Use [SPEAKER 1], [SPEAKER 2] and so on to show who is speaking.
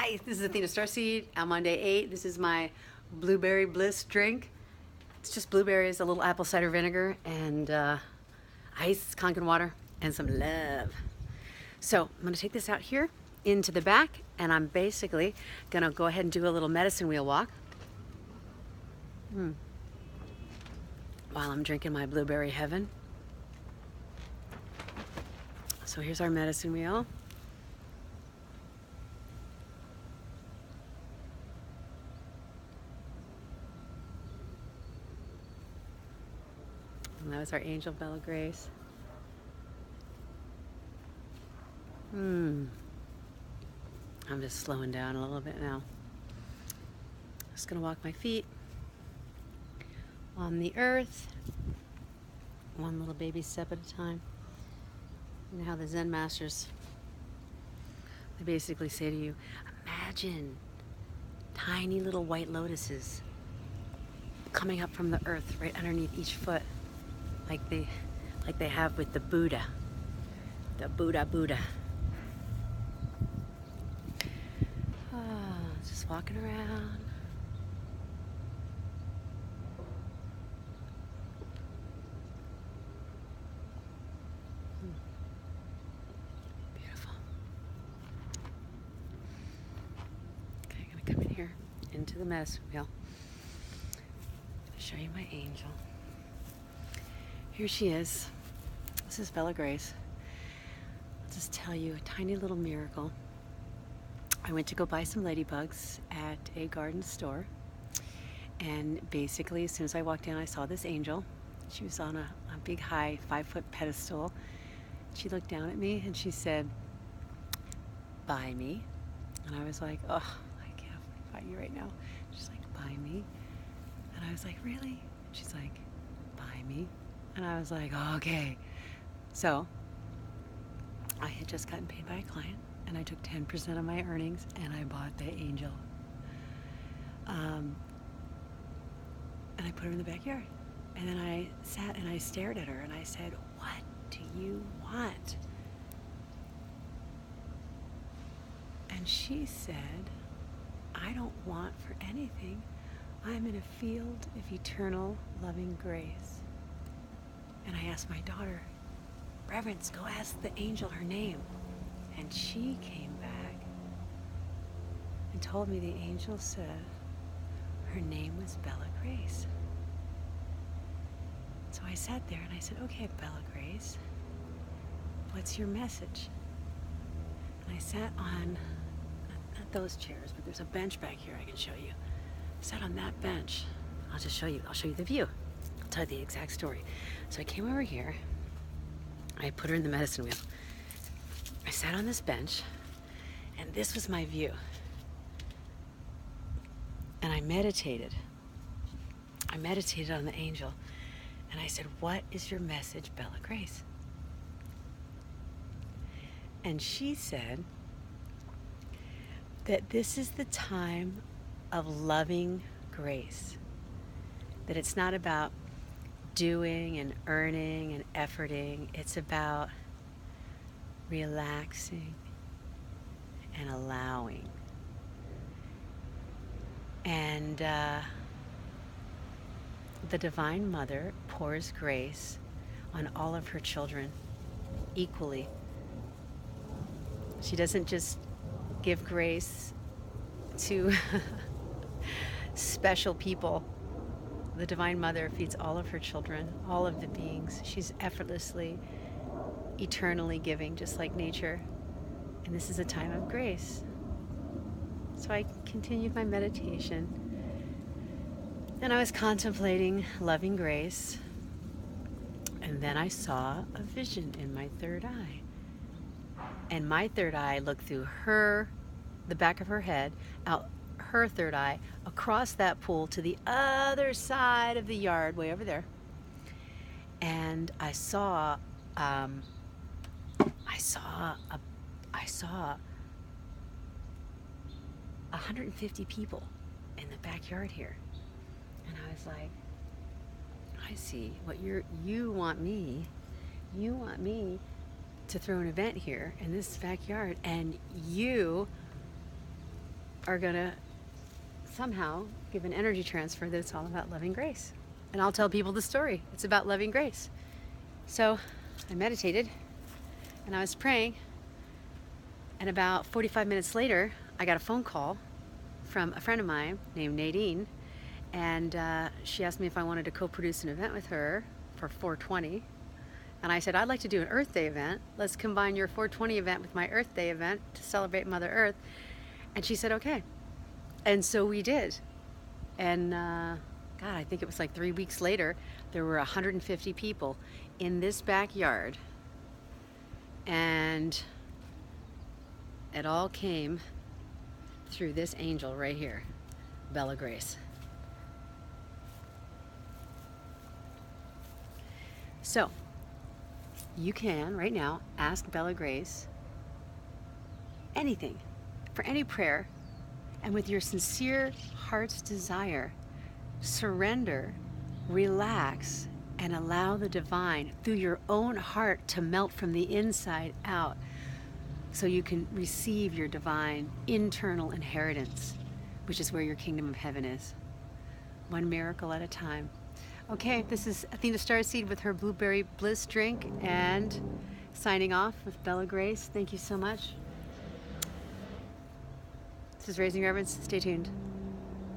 [SPEAKER 1] Hi, this is Athena StarSeed. I'm on day 8. This is my blueberry bliss drink. It's just blueberries, a little apple cider vinegar, and ice, Kangen water, and some love. So I'm going to take this out here into the back, and I'm basically going to go ahead and do a little medicine wheel walk while I'm drinking my blueberry heaven. So here's our medicine wheel. And that was our angel, Belle Grace. I'm just slowing down a little bit now. Just gonna walk my feet on the earth, one little baby step at a time. You know how the Zen masters, they basically say to you, imagine tiny little white lotuses coming up from the earth right underneath each foot, like they have with the Buddha, Buddha. Just walking around. Beautiful. Okay, I'm gonna come in here into the medicine wheel. I'm gonna show you my angel. Here she is. This is Belle Grace. I'll just tell you a tiny little miracle. I went to go buy some ladybugs at a garden store, and basically as soon as I walked in, I saw this angel. She was on a big high 5-foot pedestal. She looked down at me and she said, buy me. And I was like, oh, I can't buy you right now. She's like, buy me. And I was like, really? She's like, buy me. And I was like, oh, okay. So I had just gotten paid by a client, and I took 10% of my earnings and I bought the angel. And I put her in the backyard. And then I sat and I stared at her and I said, what do you want? And she said, I don't want for anything. I'm in a field of eternal loving grace. And I asked my daughter, Reverence, go ask the angel her name. And she came back and told me the angel said her name was Belle Grace. So I sat there and I said, okay, Belle Grace, what's your message? And I sat on, not those chairs, but there's a bench back here I can show you. I sat on that bench. I'll show you the view. I'll tell you the exact story. So I came over here, I put her in the medicine wheel. I sat on this bench, and this was my view. And I meditated. I meditated on the angel, and I said, what is your message, Belle Grace? And she said that this is the time of loving grace. That it's not about doing and earning and efforting. It's about relaxing and allowing. And the Divine Mother pours grace on all of her children equally. She doesn't just give grace to special people. The Divine Mother feeds all of her children, all of the beings. She's effortlessly, eternally giving, just like nature. And this is a time of grace. So I continued my meditation. And I was contemplating loving grace. And then I saw a vision in my third eye. And my third eye looked through the back of her head, out her third eye, across that pool to the other side of the yard, way over there. And I saw 150 people in the backyard here. And I was like, I see what you want me to throw an event here in this backyard, and you are going to somehow give an energy transfer that it's all about loving grace. And I'll tell people the story. It's about loving grace. So I meditated and I was praying, and about 45 minutes later, I got a phone call from a friend of mine named Nadine, and she asked me if I wanted to co-produce an event with her for 420. And I said, I'd like to do an Earth Day event. Let's combine your 420 event with my Earth Day event to celebrate Mother Earth. And she said, okay. And so we did. And God, I think it was like 3 weeks later, there were 150 people in this backyard. And it all came through this angel right here, Bella Grace. So, you can, right now, ask Bella Grace anything, for any prayer, and with your sincere heart's desire, surrender, relax, and allow the divine through your own heart to melt from the inside out so you can receive your divine internal inheritance, which is where your kingdom of heaven is. One miracle at a time. Okay, this is Athena StarSeed with her Blueberry Bliss drink, and signing off with Bella Grace. Thank you so much. This is Raising Reverence. Stay tuned.